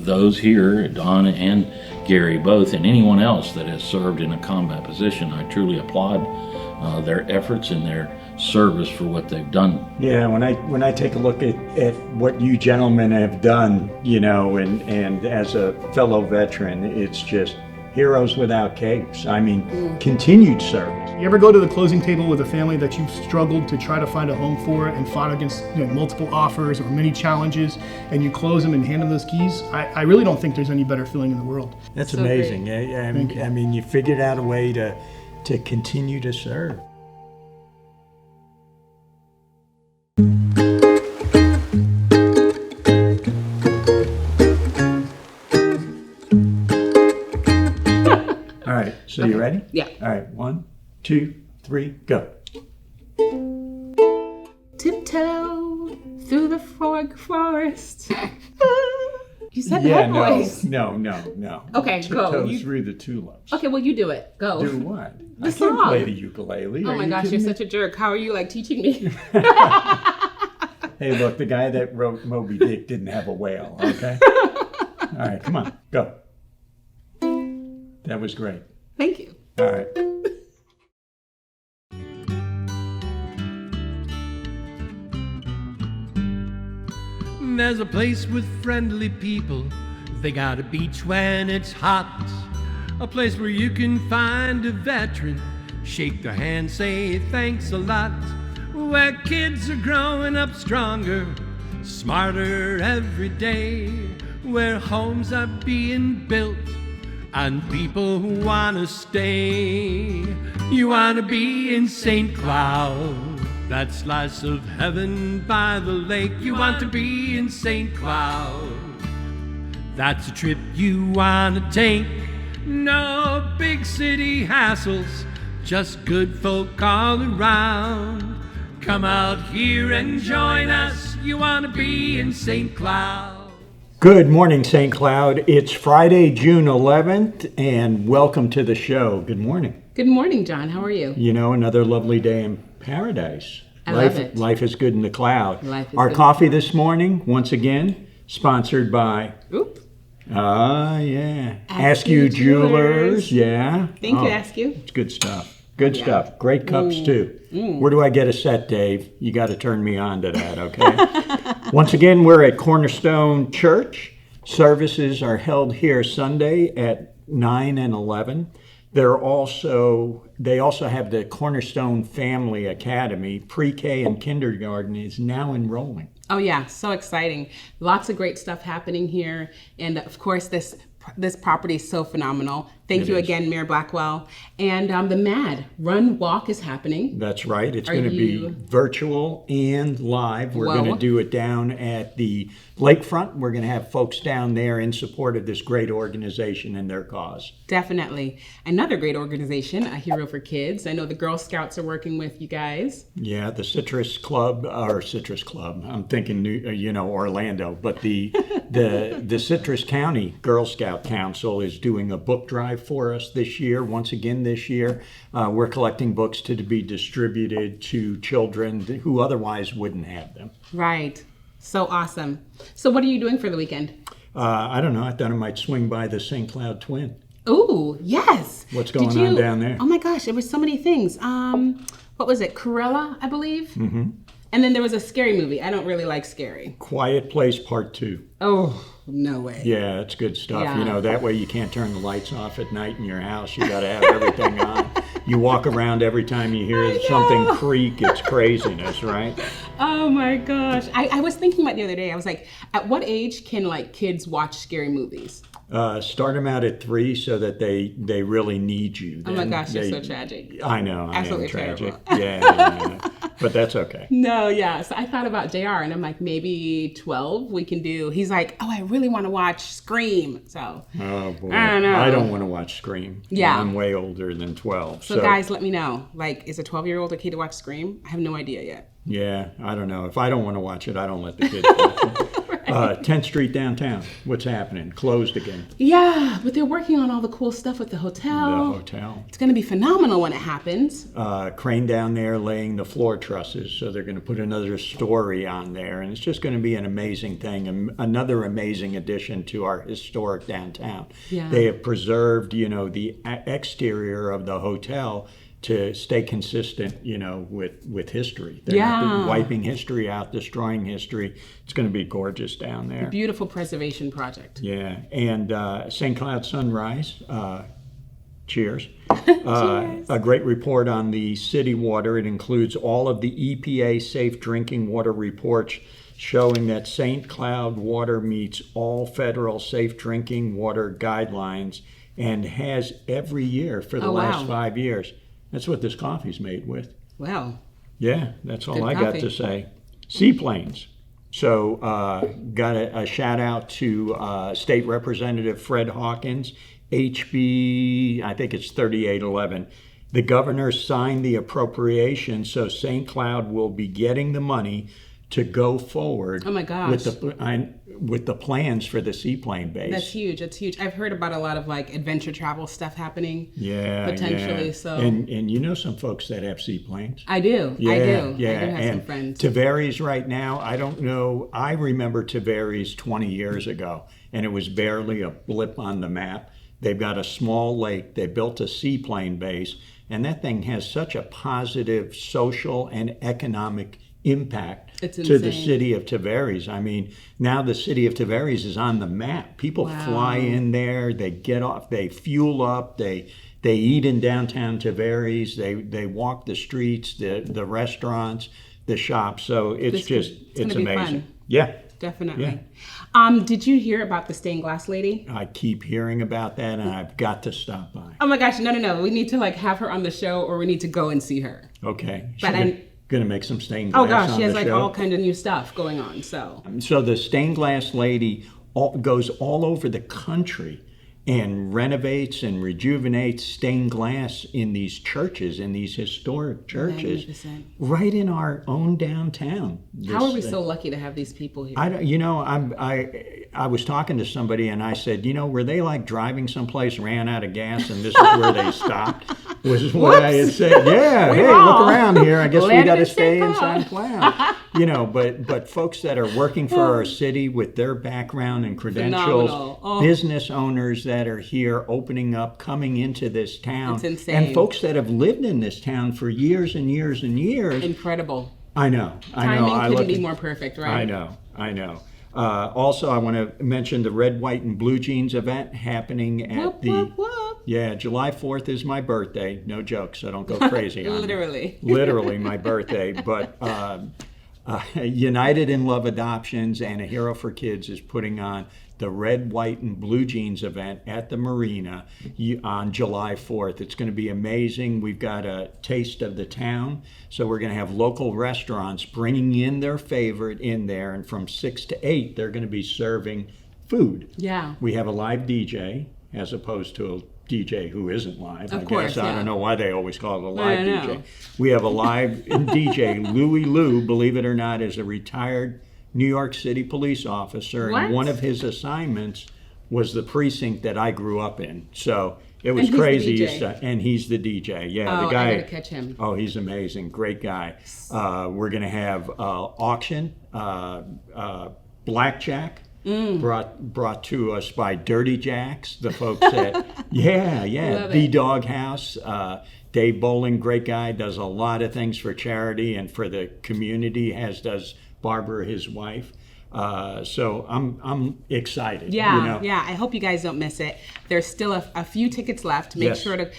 those here, Don and Gary both, and anyone else that has served in a combat position. I truly applaud their efforts and their service for what they've done. Yeah, when I take a look at what you gentlemen have done, and as a fellow veteran, it's just heroes without capes. I mean, continued service. You ever go to the closing table with a family that you've struggled to try to find a home for and fought against multiple offers or many challenges, and you close them and hand them those keys? I really don't think there's any better feeling in the world. That's so amazing. I mean, you figured out a way to continue to serve. All right, so okay. You ready? Yeah. All right, 1, 2, 3, go. Tiptoe through the forest. You said that voice. No. Okay, Tiptoe go. through the tulips. Okay, well, you do it. Go. Do what? The I song. can't play the ukulele. Oh my gosh, you're such a jerk. How are you teaching me? Hey, look, the guy that wrote Moby Dick didn't have a whale, okay? All right, come on, go. That was great. Thank you. All right. There's a place with friendly people. They got a beach when it's hot. A place where you can find a veteran, shake their hand, say thanks a lot. Where kids are growing up stronger, smarter every day. Where homes are being built and people who wanna stay. You wanna be in St. Cloud, that slice of heaven by the lake. You want to be in St. Cloud, that's a trip you wanna take. No big city hassles, just good folk all around. Come out here and join us. You wanna be in St. Cloud. Good morning, St. Cloud. It's Friday, June 11th, and welcome to the show. Good morning. Good morning, John. How are you? Another lovely day in paradise. Love it. Life is good in the cloud. Life is Our good. coffee this morning, once again, sponsored by... Oop. Yeah. Ask You Jewelers. Yeah. Thank you, Ask You. It's good stuff. Good stuff. Great cups, too. Where do I get a set, Dave? You got to turn me on to that, okay? Once again, we're at Cornerstone Church. Services are held here Sunday at 9 and 11. They also have the Cornerstone Family Academy. Pre-K and kindergarten is now enrolling. Oh yeah, so exciting. Lots of great stuff happening here. And of course, this property is so phenomenal. Thank you again, Mayor Blackwell. And the MAD Run Walk is happening. That's right. It's going to be virtual and live. We're going to do it down at the lakefront. We're going to have folks down there in support of this great organization and their cause. Definitely. Another great organization, A Hero for Kids. I know the Girl Scouts are working with you guys. Yeah, the Citrus Club. I'm thinking, Orlando. But the Citrus County Girl Scout Council is doing a book drive for us this year. Once again this year, we're collecting books to be distributed to children who otherwise wouldn't have them. Right. So awesome. So what are you doing for the weekend? I don't know. I thought I might swing by the St. Cloud Twin. Ooh, yes. What's going on down there? Oh my gosh, there was so many things. What was it? Cruella, I believe. Mm-hmm. And then there was a scary movie. I don't really like scary. Quiet Place Part 2. Oh, no way. Yeah, it's good stuff. Yeah. That way you can't turn the lights off at night in your house. You got to have everything on. You walk around every time you hear something creak. It's craziness, right? Oh my gosh. I was thinking about the other day. I was like, at what age can kids watch scary movies? Start them out at 3 so that they really need you. Then oh my gosh, you're so tragic. I know, Absolutely I am tragic. terrible. Yeah. But that's okay. No, yeah. So I thought about JR and I'm like, maybe 12 we can do. He's like, oh, I really want to watch Scream. So, oh boy. I don't know. I don't want to watch Scream. Yeah. I'm way older than 12. So guys, let me know. Is a 12-year-old okay to watch Scream? I have no idea yet. Yeah, I don't know. If I don't want to watch it, I don't let the kids watch it. 10th Street downtown, what's happening? Closed again. Yeah, but they're working on all the cool stuff with the hotel. The hotel. It's going to be phenomenal when it happens. Crane down there laying the floor trusses, so they're going to put another story on there, and it's just going to be an amazing thing, and another amazing addition to our historic downtown. Yeah. They have preserved, the exterior of the hotel to stay consistent, with history. They're not wiping history out, destroying history. It's going to be gorgeous down there. Beautiful preservation project. Yeah, and St. Cloud Sunrise, cheers. Cheers. A great report on the city water. It includes all of the EPA safe drinking water reports showing that St. Cloud water meets all federal safe drinking water guidelines and has every year for the last 5 years. That's what this coffee's made with. Wow. Yeah, that's all Good I coffee. got to say. Seaplanes. So got a shout out to State Representative Fred Hawkins, HB, I think it's 3811. The governor signed the appropriation, so St. Cloud will be getting the money to go forward. Oh my gosh. With the plans for the seaplane base. That's huge. That's huge. I've heard about a lot of like adventure travel stuff happening. Yeah, potentially. yeah. So and you know some folks that have seaplanes. I do. Yeah, I do. yeah. I do have and some friends. Tavares right now, I don't know. I remember Tavares 20 years ago, and it was barely a blip on the map. They've got a small lake. They built a seaplane base, and that thing has such a positive social and economic impact It's to the insane. city of Tavares. I mean, now the city of Tavares is on the map. People fly in there, they get off, they fuel up, they eat in downtown Tavares, they walk the streets, the restaurants, the shops. So it's It's it's gonna be amazing. fun. Yeah. Definitely. Did you hear about the stained glass lady? I keep hearing about that, and I've got to stop by. Oh my gosh, no. We need to like have her on the show, or we need to go and see her. Okay. But She's gonna make some stained glass. Oh gosh, on she has the like show. all kind of new stuff going on. So The stained glass lady goes all over the country and renovates and rejuvenates stained glass in these churches, in these historic churches, Magnificent. right in our own downtown. how are we so lucky to have these people here? I was talking to somebody and I said, were they like driving someplace, ran out of gas, and this is where they stopped? Was what I had said. Yeah, hey, look around here. I guess we Landed got to in stay in St. St. Cloud. But folks that are working for our city with their background and credentials, Phenomenal. Oh. business owners that are here opening up, coming into this town, It's insane. and folks that have lived in this town for years and years and years. Incredible. I know. Timing couldn't be more perfect, right? I know. Also, I want to mention the Red, White, and Blue Jeans event happening at Whoop. Yeah, July 4th is my birthday. No joke, so don't go crazy on me. Literally. Literally my birthday. But United in Love Adoptions and A Hero for Kids is putting on the Red, White, and Blue Jeans event at the Marina on July 4th. It's going to be amazing. We've got a taste of the town. So we're going to have local restaurants bringing in their favorite in there. And from 6 to 8, they're going to be serving food. Yeah. We have a live DJ as opposed to a DJ who isn't live. Of I course, guess. I yeah. don't know why they always call it a live I DJ. know. We have a live DJ. Louie Lou, believe it or not, is a retired New York City police officer. What? And one of his assignments was the precinct that I grew up in. So it was And he's the crazy. DJ. And he's the DJ. Yeah, Oh, the guy. I gotta catch him. Oh, he's amazing. Great guy. We're going to have auction, blackjack. Brought to us by Dirty Jacks, the folks at Love the it. Dog House. Dave Bowling, great guy, does a lot of things for charity and for the community, as does Barbara, his wife. So I'm excited. Yeah, I hope you guys don't miss it. There's still a few tickets left. Make Yes. sure to,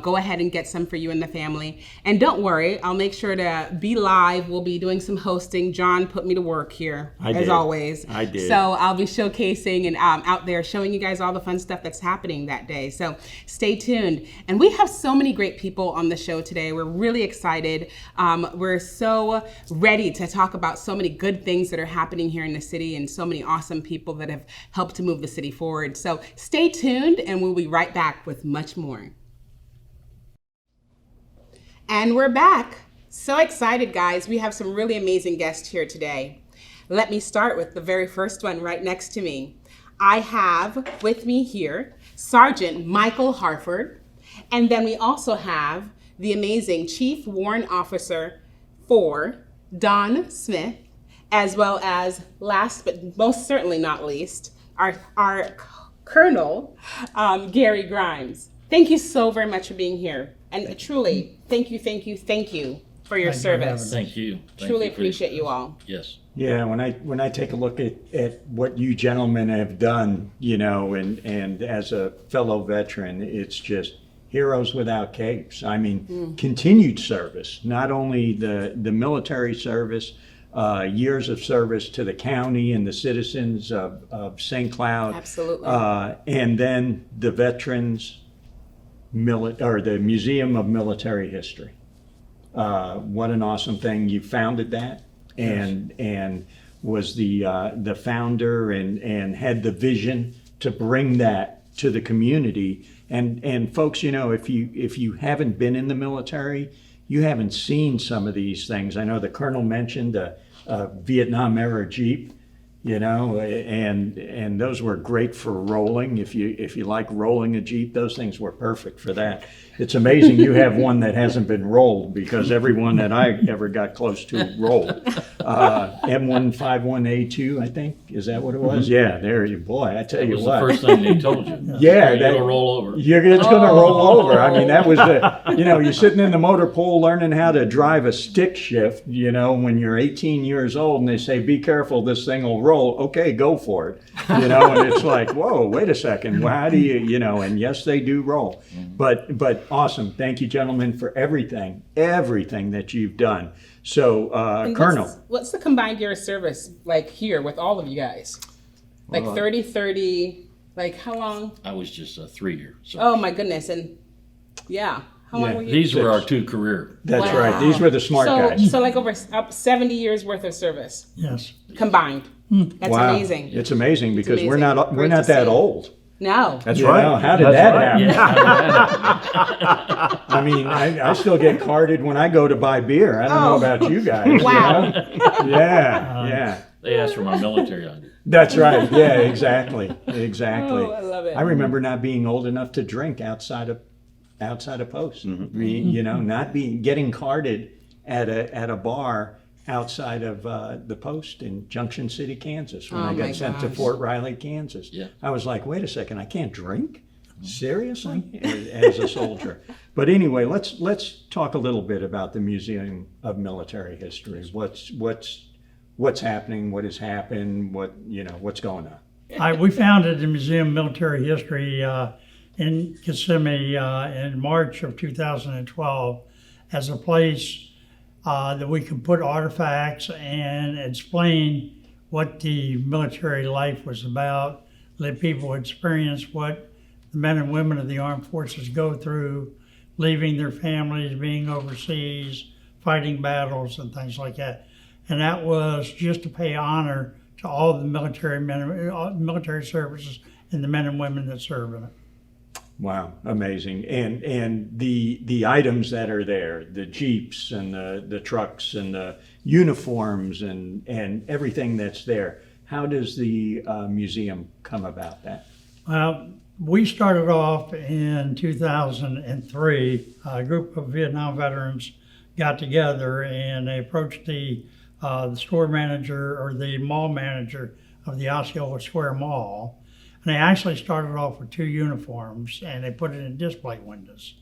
go ahead and get some for you and the family. And don't worry, I'll make sure to be live. We'll be doing some hosting. John put me to work here, I as did. always. I did. So I'll be showcasing and out there showing you guys all the fun stuff that's happening that day. So stay tuned. And we have so many great people on the show today. We're really excited. We're so ready to talk about so many good things that are happening here in the city and so many awesome people that have helped to move the city forward. So stay tuned and we'll be right back with much more. And we're back. So excited, guys. We have some really amazing guests here today. Let me start with the very first one right next to me. I have with me here Sergeant Michael Harford, and then we also have the amazing Chief Warrant Officer 4, Don Smith, as well as, last but most certainly not least, our Colonel, Gary Grimes. Thank you so very much for being here. And truly, thank you for your service. Thank you. Truly appreciate you all. Yes. Yeah, when I take a look at what you gentlemen have done, you know, and as a fellow veteran, it's just heroes without capes. I mean, continued service, not only the military service, years of service to the county and the citizens of St. Cloud. Absolutely. And then the veterans, or the Museum of Military History. What an awesome thing. You founded that and was the founder and had the vision to bring that to the community. And folks, you know, if you haven't been in the military, you haven't seen some of these things. I know the Colonel mentioned a Vietnam era Jeep, you know, and those were great for rolling. If you like rolling a Jeep, those things were perfect for that. It's amazing you have one that hasn't been rolled, because everyone that I ever got close to rolled. M151A2, I think, is that what it was? Yeah, there you, boy, I tell It you was what. the first thing they told you. Yeah, It'll roll over. It's going to roll over. I mean, that was you're sitting in the motor pool learning how to drive a stick shift, you know, when you're 18 years old, and they say, be careful, this thing will roll. Okay, go for it. You know, and it's like, whoa, wait a second. Well, how do you know, and yes, they do roll. But awesome. Thank you, gentlemen, for everything that you've done. So, And Colonel. what's the combined year of service like here with all of you guys? Like 30, like how long? I was just a 3-year. So Oh my goodness. And yeah, how long were you? these were our 2 career. That's Wow. right. These were the smart guys. So like over 70 years worth of service Yes. combined. That's Wow. amazing. It's amazing because amazing. we're not Great to that see. old. No. That's You right. know, how did that happen? Yeah. I mean, I still get carded when I go to buy beer. I don't know about you guys. Wow. You know? Yeah. They asked for my military ID. That's right. Yeah, exactly. Exactly. Oh, I love it. I remember not being old enough to drink outside of post. You know, not getting carded at a bar outside of the post in Junction City, Kansas, when Oh I my got sent to gosh. Fort Riley, Kansas. Yeah. I was like, wait a second, I can't drink? Seriously? As a soldier. But anyway, let's talk a little bit about the Museum of Military History. What's happening? What has happened? What's going on? We founded the Museum of Military History in Kissimmee in March of 2012 as a place that we could put artifacts and explain what the military life was about, let people experience what the men and women of the armed forces go through, leaving their families, being overseas, fighting battles and things like that. And that was just to pay honor to all the military services and the men and women that serve in it. Wow, amazing. And the items that are there, the Jeeps and the trucks and the uniforms and everything that's there, how does the museum come about that? Well, we started off in 2003. A group of Vietnam veterans got together and they approached the store manager or the mall manager of the Osceola Square Mall. And they actually started off with 2 uniforms and they put it in display windows.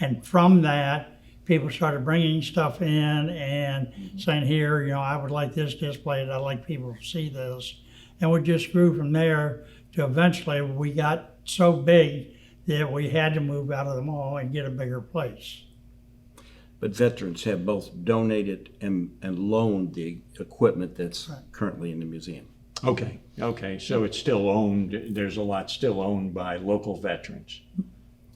And from that, people started bringing stuff in and saying, here, you know, I would like this displayed. I'd like people to see this. And we just grew from there to eventually we got so big that we had to move out of the mall and get a bigger place. But veterans have both donated and loaned the equipment that's currently in the museum. Okay, so it's still owned, there's a lot still owned by local veterans.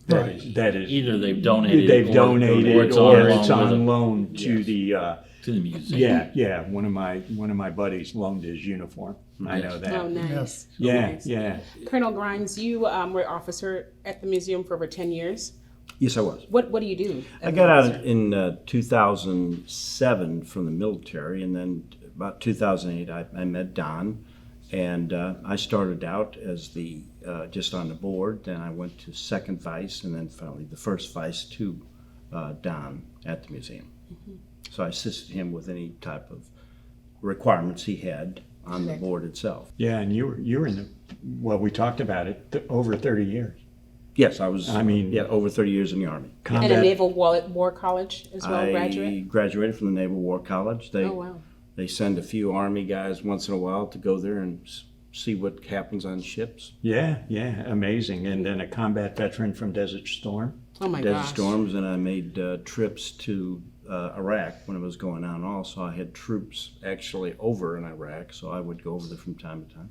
That is Either they've donated, they've or donated it's or on it's loan with on them loan to the to the museum. yeah. One of my buddies loaned his uniform. I know that. Oh, nice. Yes. Yeah, Nice. yeah. Colonel Grimes, you were officer at the museum for over 10 years. Yes, I was. What do you do? I got out in 2007 from the military and then about 2008, I met Don, and I started out as the just on the board. Then I went to second vice, and then finally the first vice to Don at the museum. So I assisted him with any type of requirements he had on the board itself. Yeah, and you were in the, well, we talked about it, over 30 years. Yes, I was. I mean, over 30 years in the Army. And a Naval War College as well, I graduate? graduated from the Naval War College. Oh, wow. They send a few Army guys once in a while to go there and see what happens on ships. Yeah, amazing. And then a combat veteran from Desert Storm. Oh, my Desert gosh. Storms, and I made trips to Iraq when it was going on also. I had troops actually over in Iraq, so I would go over there from time to time.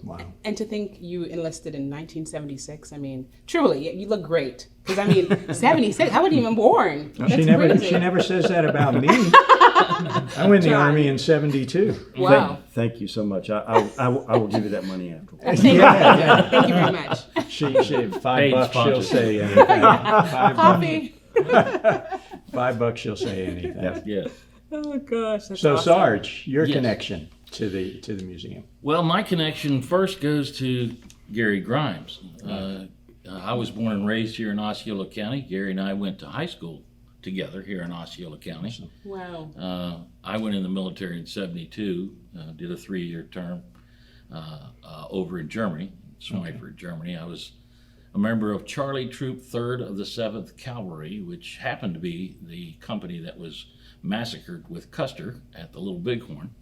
Wow. And to think you enlisted in 1976, I mean, truly, you look great. Because, I mean, 76, I wasn't even born. That's She crazy. never says that about me. I went in the Army in 72. Wow. Thank you so much. I will give you that money afterwards. Thank you. Thank you very much. She Paid $5 she'll sponsor. say anything. Coffee. $5 she'll say anything. Yes. Oh, gosh. That's So awesome. Sarge, your Yes. connection to the museum. Well, my connection first goes to Gary Grimes. I was born and raised here in Osceola County. Gary and I went to high school together here in Osceola County. Wow. I went in the military in '72, did a 3-year term over in Germany, Schweinfurt, Germany. I was a member of Charlie Troop 3rd of the 7th Cavalry, which happened to be the company that was massacred with Custer at the Little Bighorn.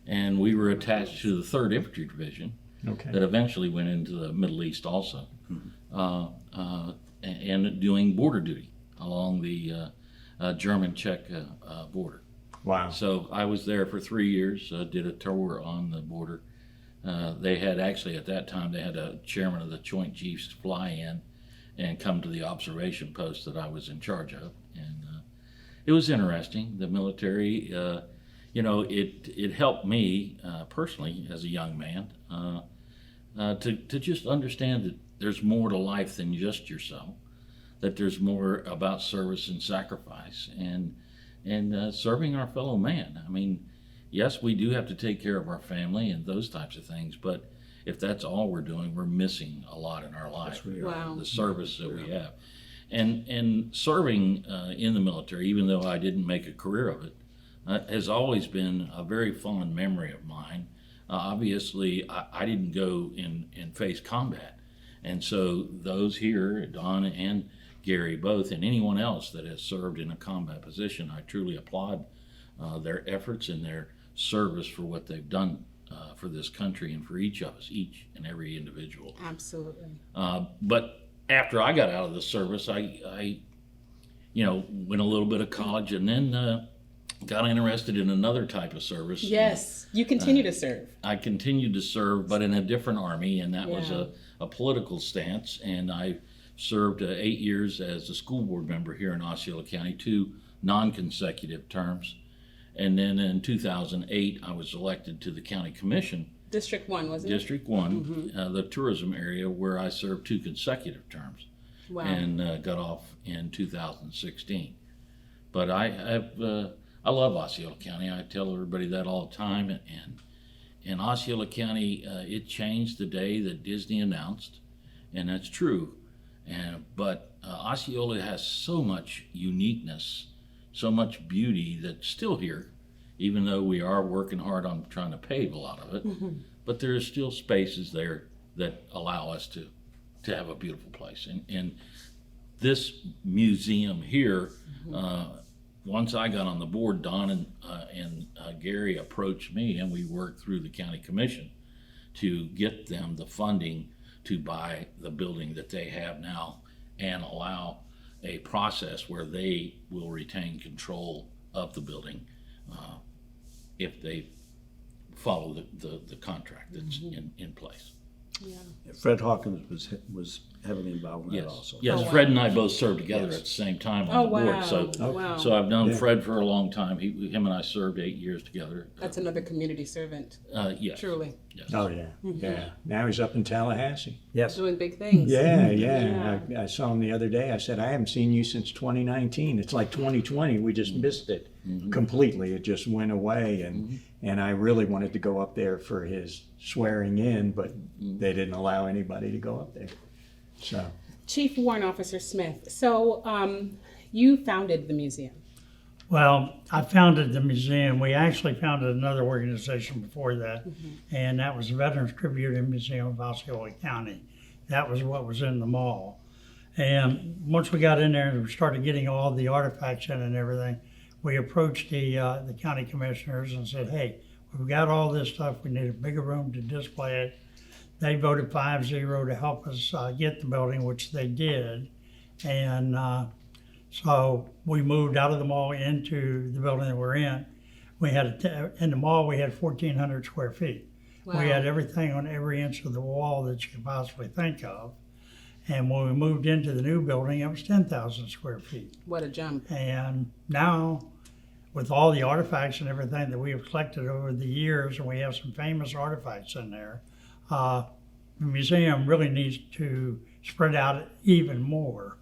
And we were attached to the 3rd Infantry Division Okay. that eventually went into the Middle East also, and doing border duty along the German-Czech border. Wow. So I was there for 3 years, did a tour on the border. They had actually, at that time, they had a chairman of the Joint Chiefs fly in and come to the observation post that I was in charge of. And it was interesting. The military, it helped me personally as a young man to just understand that there's more to life than just yourself, that there's more about service and sacrifice and serving our fellow man. I mean, yes, we do have to take care of our family and those types of things, but if that's all we're doing, we're missing a lot in our life. Wow. The service that we have. And serving in the military, even though I didn't make a career of it, has always been a very fond memory of mine. Obviously, I didn't go and face combat. And so those here, Don and Gary both, and anyone else that has served in a combat position, I truly applaud their efforts and their service for what they've done for this country and for each of us, each and every individual. Absolutely. But after I got out of the service, I went a little bit of college and then got interested in another type of service. Yes, you continue to serve. I continued to serve, but in a different army, and that was Yeah. a political stance. And I served 8 years as a school board member here in Osceola County, 2 non-consecutive terms. And then in 2008, I was elected to the county commission, District 1, wasn't it? District 1, the tourism area, where I served 2 consecutive terms. Wow. And got off in 2016. But I love Osceola County. I tell everybody that all the time. And Osceola County, it changed the day that Disney announced, and that's true. But Osceola has so much uniqueness, so much beauty that's still here, even though we are working hard on trying to pave a lot of it. But there are still spaces there that allow us to have a beautiful place. And this museum here, once I got on the board, Don and Gary approached me, and we worked through the county commission to get them the funding to buy the building that they have now and allow a process where they will retain control of the building if they follow the contract that's in place. Yeah. Fred Hawkins was heavily involved in that Yes, also. yes. Oh, wow. Fred and I both served together at the same time on Oh, the board. wow. So, Wow. so I've known Yeah. Fred for a long time. Him and I served 8 years together. That's another community servant, Yes. truly. Yes. Oh, yeah. Yeah. Now he's up in Tallahassee. Yes. Doing big things. Yeah. I saw him the other day. I said, I haven't seen you since 2019. It's like 2020. We just missed it. completely. It just went away, and I really wanted to go up there for his swearing in, but they didn't allow anybody to go up there. So, Chief Warrant Officer Smith, so you founded the museum. Well, I founded the museum. We actually founded another organization before that, and that was the Veterans Tribute and Museum of Osceola County. That was what was in the mall. And once we got in there and we started getting all the artifacts in and everything, we approached the county commissioners and said, hey, we've got all this stuff. We need a bigger room to display it. They voted 5-0 to help us get the building, which they did. And so we moved out of the mall into the building that we're in. We had, in the mall, we had 1,400 square feet. Wow. We had everything on every inch of the wall that you could possibly think of. And when we moved into the new building, it was 10,000 square feet. What a jump. And now, with all the artifacts and everything that we have collected over the years, and we have some famous artifacts in there, the museum really needs to spread out even more.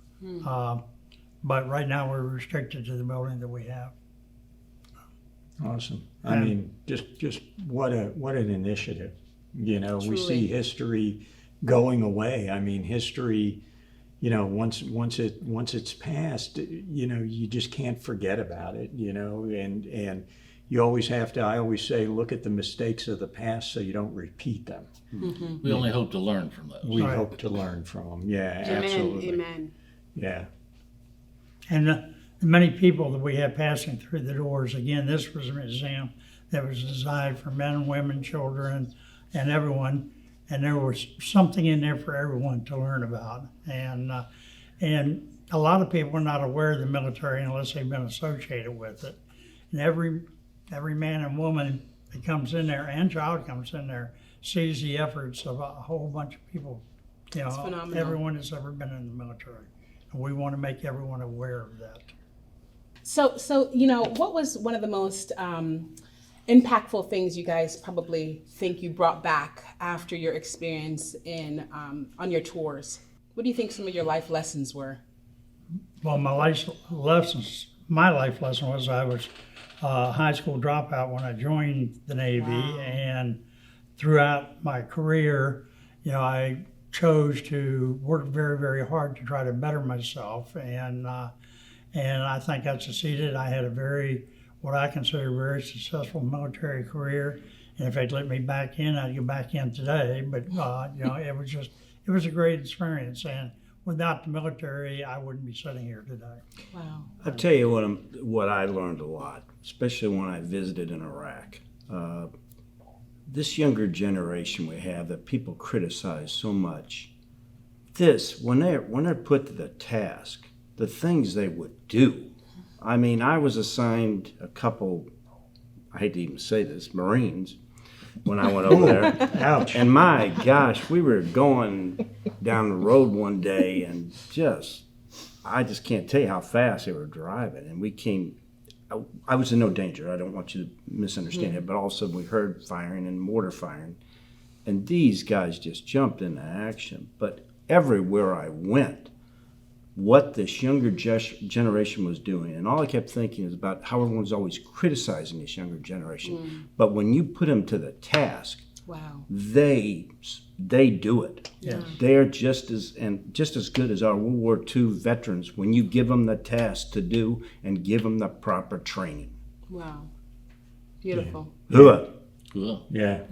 But right now, we're restricted to the building that we have. awesome. I mean, just what an initiative. You know, we see history going away. I mean, history, you know, once it's passed, you know, you just can't forget about it, you know, and you always have to, I always say, look at the mistakes of the past so you don't repeat them. We only hope to learn from those. We hope to learn from them. Yeah, absolutely. Amen. Yeah. And the many people that we have passing through the doors, again, this was a museum that was designed for men, women, children, and everyone. And there was something in there for everyone to learn about. And a lot of people are not aware of the military unless they've been associated with it. And every man and woman that comes in there and child comes in there sees the efforts of a whole bunch of people. You It's know, phenomenal. everyone has ever been in the military. And we want to make everyone aware of that. So you know, what was one of the most impactful things you guys probably think you brought back after your experience in on your tours? What do you think some of your life lessons were? Well, my life lesson was I was a high school dropout when I joined the Navy, and throughout my career, you know, I chose to work very, very hard to try to better myself, and I think I succeeded. I had what I consider a very successful military career, and if they'd let me back in, I'd go back in today. But you know, it was a great experience, and without the military, I wouldn't be sitting here today. Wow. I'll tell you what I learned a lot, especially when I visited in Iraq. This younger generation we have that people criticize so much, when they're put to the task, the things they would do. I mean, I was assigned a couple, I hate to even say this, Marines, when I went over there. Ouch. And my gosh, we were going down the road one day and I just can't tell you how fast they were driving. And I was in no danger. I don't want you to misunderstand it, but all of a sudden we heard firing and mortar firing. And these guys just jumped into action. But everywhere I went, what this younger generation was doing, and all I kept thinking is about how everyone was always criticizing this younger generation. But when you put them to the task, Wow. they do it. Yes. They're just as good as our World War II veterans when you give them the task to do and give them the proper training. Wow. Beautiful. Cool. Yeah.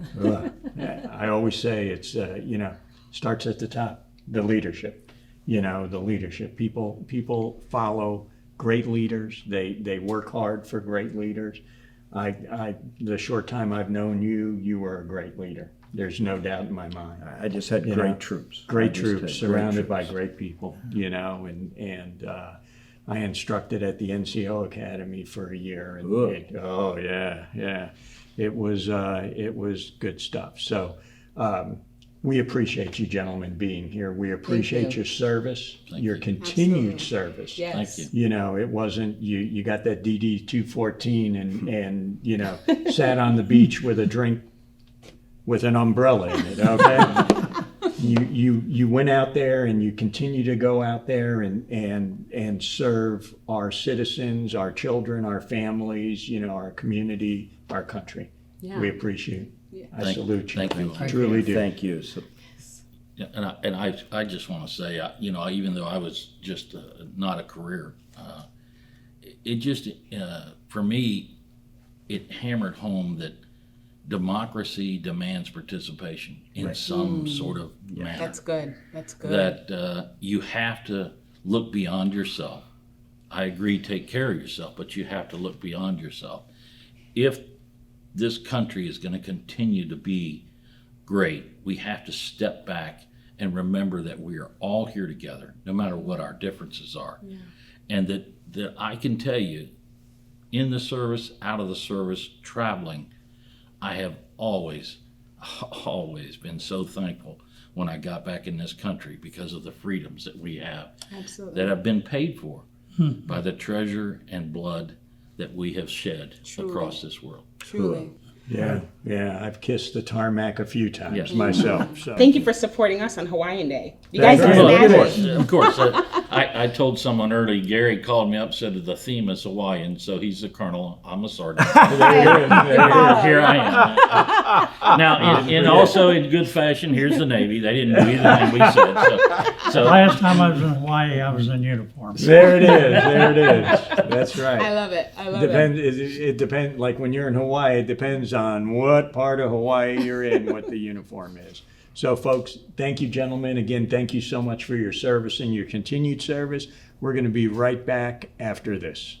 Yeah. I always say it's, you know, starts at the top, the leadership. You know, the leadership. People follow great leaders. They work hard for great leaders. The short time I've known you, you were a great leader. There's no doubt in my mind. I just had great troops. Great troops, surrounded by great people, you know, and I instructed at the NCO Academy for a year. And it was good stuff. So we appreciate you gentlemen being here. We appreciate your service, your continued service. Yes. Thank you. You know, it wasn't, you got that DD 214 and you know, sat on the beach with a drink with an umbrella in it, okay? you went out there and you continue to go out there and serve our citizens, our children, our families, our community, our country. Yeah. We appreciate it. I salute you. Thank you. I truly do. Thank you. So, Yeah, and I just want to say, even though I was just not a career, it just for me, it hammered home that democracy demands participation in some sort of manner. That's good. That's good. That you have to look beyond yourself. I agree, take care of yourself, but you have to look beyond yourself. If this country is going to continue to be great, we have to step back and remember that we are all here together, no matter what our differences are. Yeah. And that I can tell you, in the service, out of the service, traveling, I have always been so thankful when I got back in this country because of the freedoms that we have. Absolutely. That have been paid for by the treasure and blood that we have shed across this world. Truly. Yeah, I've kissed the tarmac a few times Yes. myself. So. Thank you for supporting us on Hawaiian Day. You guys That's can right. imagine. Of course. I told someone early, Gary called me up, said the theme is Hawaiian, so he's the colonel, I'm a sergeant. Here I am. Now, also in good fashion, here's the Navy. They didn't do anything we said. So Last time I was in Hawaii, I was in uniform. There it is. That's right. I love it. I love It depends. Like when you're in Hawaii, it depends on what part of Hawaii you're in, what the uniform is. So, folks, thank you, gentlemen. Again, thank you so much for your service and your continued service. We're going to be right back after this.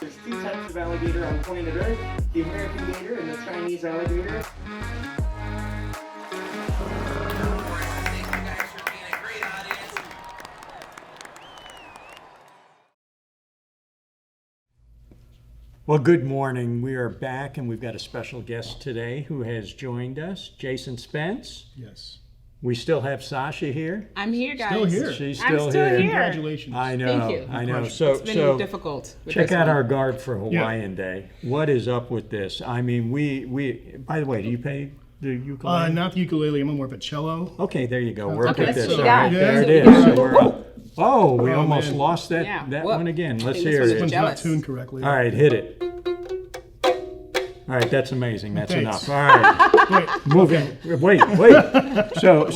There's two types of alligator on planet Earth, the American gator and the Chinese alligator. Well, good morning. We are back, and we've got a special guest today who has joined us, Jason Spence. Yes. We still have Sasha here. I'm here, guys. Still here. She's I'm still still here. here. Congratulations. I know. Thank you. I know. It's So, It's been difficult. With check this out one. our guard for Hawaiian Day. What is up with this? I mean, we. By the way, do you pay the ukulele? Not the ukulele. I'm more of a cello. Okay, there you go. Work Okay, with let's this. see All that. right, Yeah. there it Yeah. is. So we're up. Oh, we Oh, almost man. lost that Yeah. one Whoop. again. Let's Hey, this hear was it. This one's jealous. not tuned correctly. All right, hit it. All right, that's amazing. That's Thanks. enough. All right, Wait, moving. Wait. So,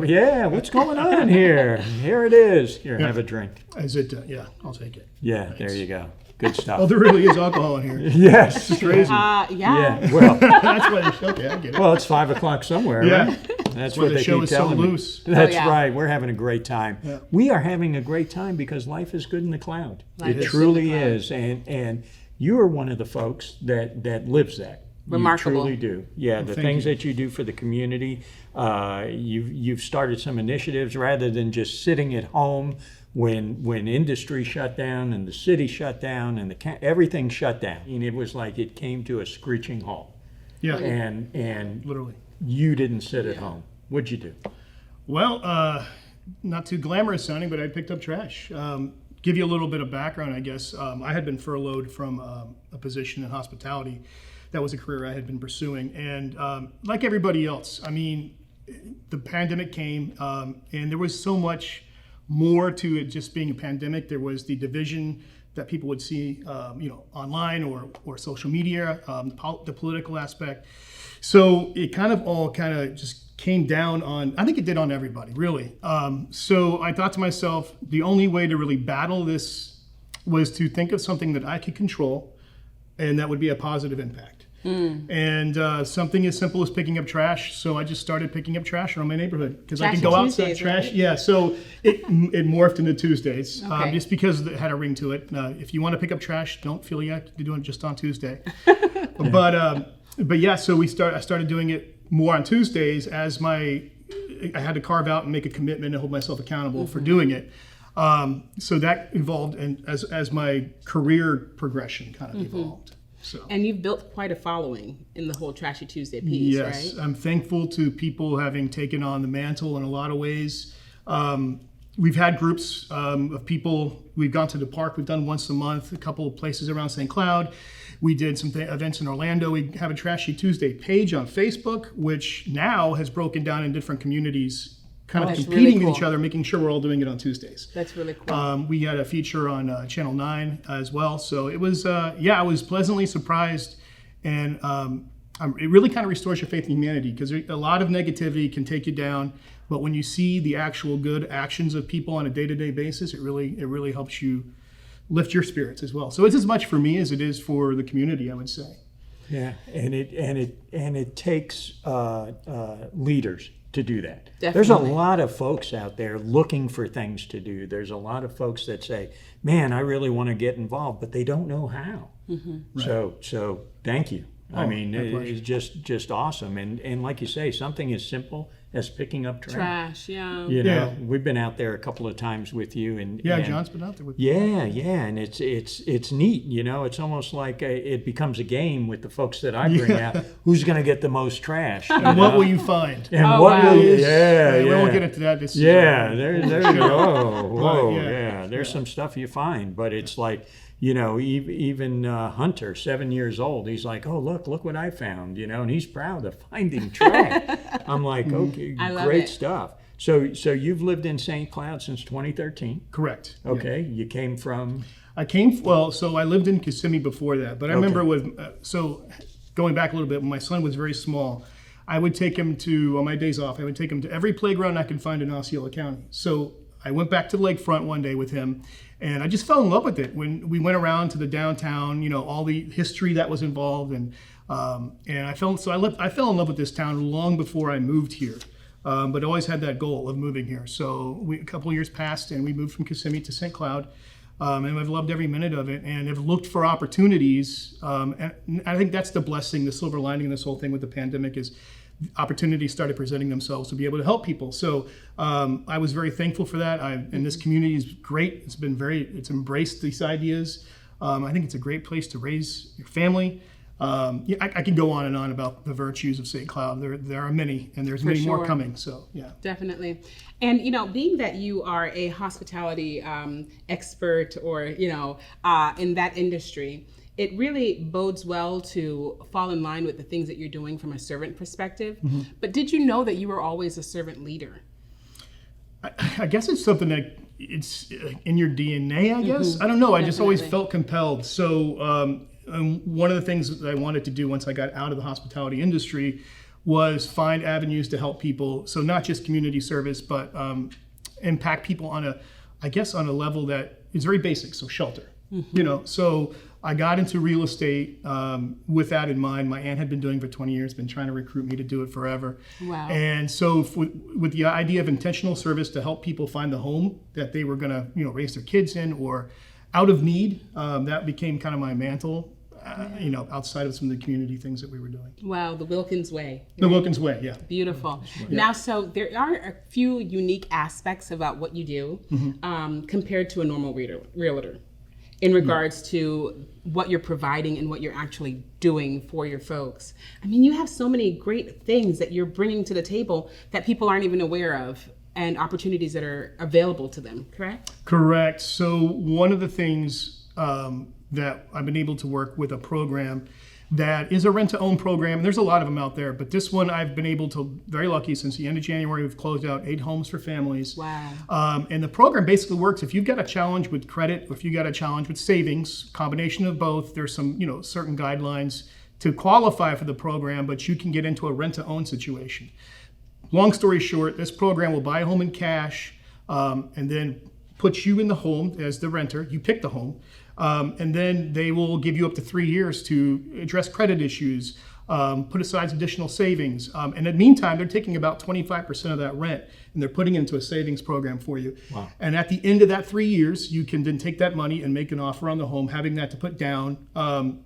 yeah, what's going on here? Here it is. Here, have a drink. is it? Yeah, I'll take it. Yeah, there you go. Good Oh, stuff. there really is alcohol in here. Yes. Crazy. Yeah. Yeah. Well, That's why they okay, I get it. well, it's 5:00 somewhere, Yeah. right? That's why what the they show keep is so telling me. loose. That's yeah. right. We're having a great time. Yeah. We are having a great time because life is good in the cloud. Life It is truly good in the cloud. is, and you are one of the folks that lives that. Remarkable. You truly do. Yeah, the thank things you. that you do for the community. You've started some initiatives rather than just sitting at home when industry shut down and the city shut down and everything shut down. And it was like it came to a screeching halt. Yeah, And literally. you didn't sit at home. What'd you do? Well, not too glamorous sounding, but I picked up trash. Give you a little bit of background, I guess. I had been furloughed from a position in hospitality. That was a career I had been pursuing. And like everybody else, I mean, the pandemic came and there was so much more to it just being a pandemic. There was the division that people would see, online or social media, the political aspect. So it kind of just came down on, I think it did on everybody, really. So I thought to myself, the only way to really battle this was to think of something that I could control, and that would be a positive impact. And something as simple as picking up trash. So I just started picking up trash around my neighborhood because I Trash could go on outside Tuesdays, trash. right? Yeah, so it morphed into Tuesdays, Okay. just because it had a ring to it. If you want to pick up trash, don't feel you have to do it just on Tuesday. But yeah, so I started doing it more on Tuesdays as my I had to carve out and make a commitment and hold myself accountable for doing it. So that evolved, and as my career progression kind of evolved. So. And you've built quite a following in the whole Trashy Tuesday piece, yes, right? I'm thankful to people having taken on the mantle in a lot of ways. We've had groups of people. We've gone to the park. We've done once a month, a couple of places around St. Cloud. We did some events in Orlando. We have a Trashy Tuesday page on Facebook, which now has broken down in different communities, kind of that's competing really with cool. each other, making sure we're all doing it on Tuesdays. That's really cool. We had a feature on Channel 9 as well. So it was, I was pleasantly surprised. And it really kind of restores your faith in humanity, because a lot of negativity can take you down. But when you see the actual good actions of people on a day-to-day basis, it really helps you lift your spirits as well. So it's as much for me as it is for the community, I would say. Yeah, and it takes leaders to do that. There's a Definitely. lot of folks out there looking for things to do. There's a lot of folks that say, "Man, I really want to get involved," but they don't know how. So thank you. I mean, my pleasure. it's just awesome. And like you say, something as simple as picking up trash. Yeah. You know, Yeah. we've been out there a couple of times with you, and Yeah, and- John's been out there with yeah, and it's neat. You know, it's almost like it becomes a game with the folks that I bring out. Who's going to get the most trash? And what will you find? And Oh, what wow. will you? We won't Yeah, get into that. This yeah. There you go. Whoa, yeah. yeah. There's some stuff you find, but it's like, you know, even Hunter, 7 years old, he's like, "Oh, look what I found," you know, and he's proud of finding trash. I'm like, okay, I love great it. stuff. So you've lived in St. Cloud since 2013. Correct. Okay, you came from. So I lived in Kissimmee before that, but I remember going back a little bit, when my son was very small, I would take him on my days off, I would take him to every playground I could find in Osceola County. So I went back to the lakefront one day with him, and I just fell in love with it. When we went around to the downtown, you know, all the history that was involved, and I fell in love with this town long before I moved here. But I always had that goal of moving here. So a couple of years passed, and we moved from Kissimmee to St. Cloud. And I've loved every minute of it, and have looked for opportunities. And I think that's the blessing, the silver lining in this whole thing with the pandemic, is opportunities started presenting themselves to be able to help people. So I was very thankful for that. And this community is great. It's embraced these ideas. I think it's a great place to raise your family. I can go on and on about the virtues of St. Cloud. There are many, and there's many more sure. coming. So yeah. Definitely. And, you know, being that you are a hospitality expert, or, you know, in that industry, it really bodes well to fall in line with the things that you're doing from a servant perspective. But did you know that you were always a servant leader? I guess it's something that it's in your DNA, I guess. I don't know. I just always Definitely. felt compelled. So one of the things that I wanted to do once I got out of the hospitality industry was find avenues to help people. So not just community service, but impact people on a level that is very basic. So shelter, you know. So I got into real estate with that in mind. My aunt had been doing it for 20 years, been trying to recruit me to do it forever. Wow. And so with the idea of intentional service to help people find the home that they were going to, you know, raise their kids in, or out of need, that became kind of my mantle, you know, outside of some of the community things that we were doing. Wow, the Wilkins way. The Wilkins Way, yeah. Beautiful. Now, so there are a few unique aspects about what you do compared to a normal realtor in regards to what you're providing and what you're actually doing for your folks. I mean, you have so many great things that you're bringing to the table that people aren't even aware of, and opportunities that are available to them, correct? Correct. So one of the things that I've been able to work with a program that is a rent-to-own program. And there's a lot of them out there, but this one I've been able to, very lucky, since the end of January, we've closed out 8 homes for families. Wow. And the program basically works. If you've got a challenge with credit, or if you've got a challenge with savings, combination of both, there's some, you know, certain guidelines to qualify for the program, but you can get into a rent-to-own situation. Long story short, this program will buy a home in cash, and then put you in the home as the renter. You pick the home. And then they will give you up to 3 years to address credit issues, put aside additional savings. And in the meantime, they're taking about 25% of that rent and they're putting it into a savings program for you. Wow. And at the end of that 3 years, you can then take that money and make an offer on the home, having that to put down. And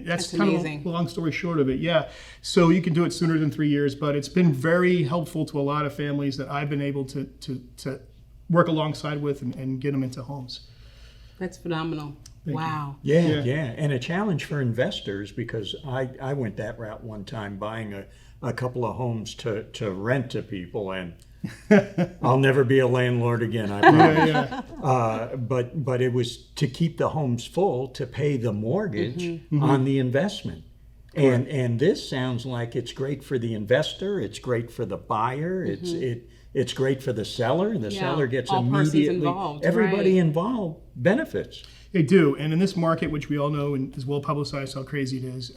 that's kind amazing. of a long story short of it. Yeah. So you can do it sooner than 3 years, but it's been very helpful to a lot of families that I've been able to work alongside with and get them into homes. That's phenomenal. Wow. Yeah, and a challenge for investors, because I went that route one time, buying a couple of homes to rent to people, and I'll never be a landlord again, I promise. But it was to keep the homes full to pay the mortgage on the investment. And this sounds like it's great for the investor, it's great for the buyer, it's great for the seller. The seller gets all persons immediately involved, everybody right. involved benefits. They do, and in this market, which we all know and is well publicized how crazy it is,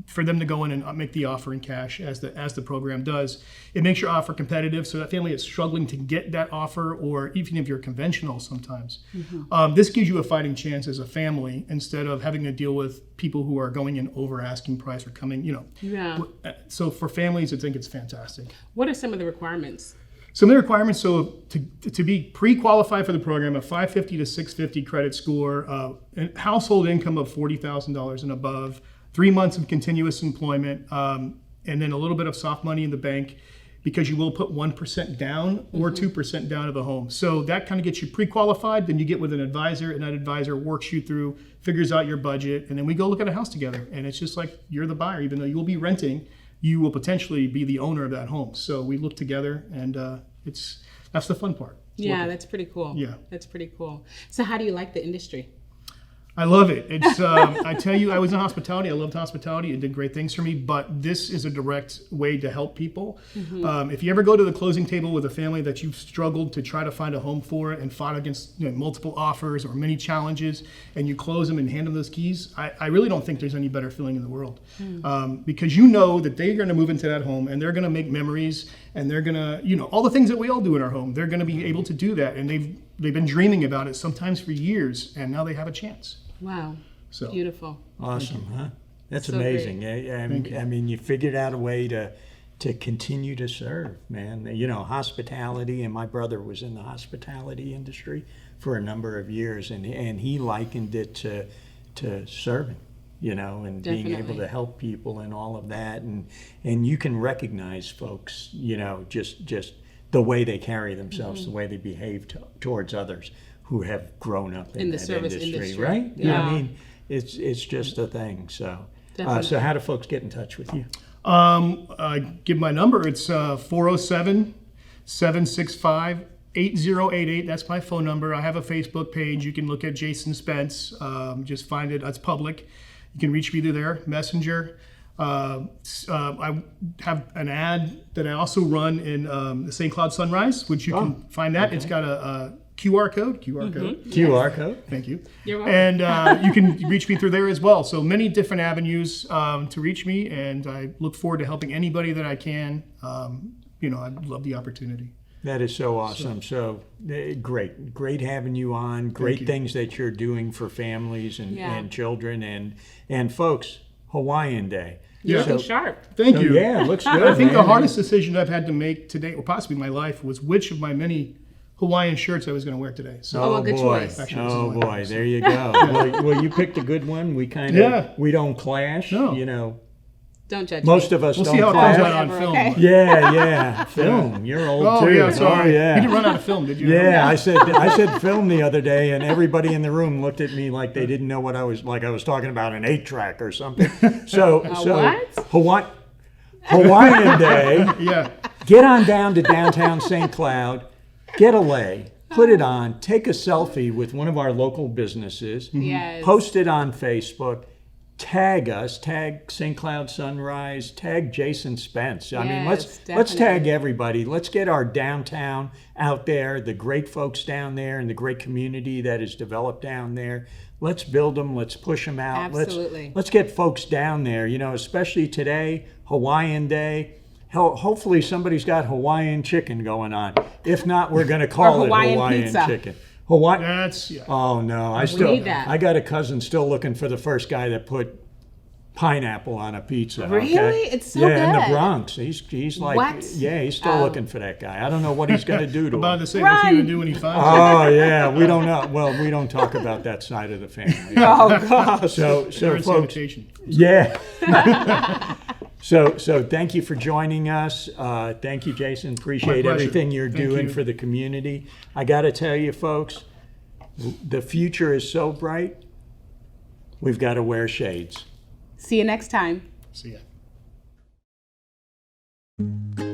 for them to go in and make the offer in cash, as the program does, it makes your offer competitive. So that family is struggling to get that offer, or even if you're conventional, sometimes this gives you a fighting chance as a family instead of having to deal with people who are going in over asking price or coming, Yeah. So for families, I think it's fantastic. What are some of the requirements? Some of the requirements, so to be pre-qualified for the program, a 550 to 650 credit score, a household income of $40,000 and above, 3 months of continuous employment, and then a little bit of soft money in the bank, because you will put 1% down or 2% down of the home. So that kind of gets you pre-qualified. Then you get with an advisor, and that advisor works you through, figures out your budget, and then we go look at a house together. And it's just like you're the buyer, even though you will be renting. You will potentially be the owner of that home. So we look together, and that's the fun part. Yeah, that's pretty cool. Yeah. That's pretty cool. So how do you like the industry? I love it. It's I tell you, I was in hospitality. I loved hospitality. It did great things for me. But this is a direct way to help people. If you ever go to the closing table with a family that you've struggled to try to find a home for and fought against multiple offers or many challenges, and you close them and hand them those keys, I really don't think there's any better feeling in the world. Because you know that they're going to move into that home and they're going to make memories, and they're going to, all the things that we all do in our home, they're going to be able to do that. And they've been dreaming about it sometimes for years, and now they have a chance. Wow. So Beautiful. Awesome, huh? That's So amazing. I mean, you figured out a way to continue to serve, man. Hospitality, and my brother was in the hospitality industry for a number of years, and he likened it to serving, and being able Definitely. to help people and all of that, and you can recognize folks, just the way they carry themselves, the way they behave towards others who have grown up in the that service industry. right? Yeah. I mean, it's just a thing. So, Definitely. so how do folks get in touch with you? I give my number. It's 407-765-8088. That's my phone number. I have a Facebook page. You can look at Jason Spence. Just find it. It's public. You can reach me through there, Messenger. I have an ad that I also run in the St. Cloud Sunrise, which you can find that. Okay. It's got a QR code. QR code. Thank you. You're welcome. And you can reach me through there as well. So many different avenues to reach me, and I look forward to helping anybody that I can. I'd love the opportunity. That is so awesome. So great having you on. Great things that you're doing for families and children and folks. Hawaiian Day. You're looking sharp. Thank you. Yeah, it looks good. I think man. the hardest decision I've had to make today, or possibly my life, was which of my many Hawaiian shirts I was going to wear today. So, Oh, good boy. choice. Actually, this is Oh my boy, house. there you go. well, you picked a good one. We kind of we don't clash. No. Don't judge Most me. of us We'll don't see how it comes clash. out on film. Okay. Yeah. Film. You're old Oh too. yeah, sorry. Oh, yeah. You didn't run out of film, did you? Yeah, I said film the other day, and everybody in the room looked at me like they didn't know what I was talking about an 8-track or something. So What? Hawaiian Day. Yeah. Get on down to downtown St. Cloud, get a lei, put it on, take a selfie with one of our local businesses, Yes. post it on Facebook, tag us, tag St. Cloud Sunrise, tag Jason Spence. I mean, let's definitely. tag everybody. Let's get our downtown out there, the great folks down there, and the great community that is developed down there. Let's build them. Let's push them out. Absolutely. Let's get folks down there. Especially today, Hawaiian Day. Hopefully somebody's got Hawaiian chicken going on. If not, we're going to call it Hawaiian Hawaiian pizza. chicken. That's Oh no, I need that. got a cousin still looking for the first guy that put pineapple on a pizza. Really? Okay? It's so yeah, in the good. Bronx. He's like, What? yeah, he's still looking for that guy. I don't know what he's going to do to About him. to say, what's he Run! gonna do when he finds him? Oh yeah, we don't know. Well, we don't talk about that side of the family. Oh gosh. So They're in folks, sanitation. yeah. So thank you for joining us. Thank you, Jason. Appreciate pleasure. everything you're Thank doing you. for the community. I got to tell you, folks, the future is so bright. We've got to wear shades. See you next time. See ya.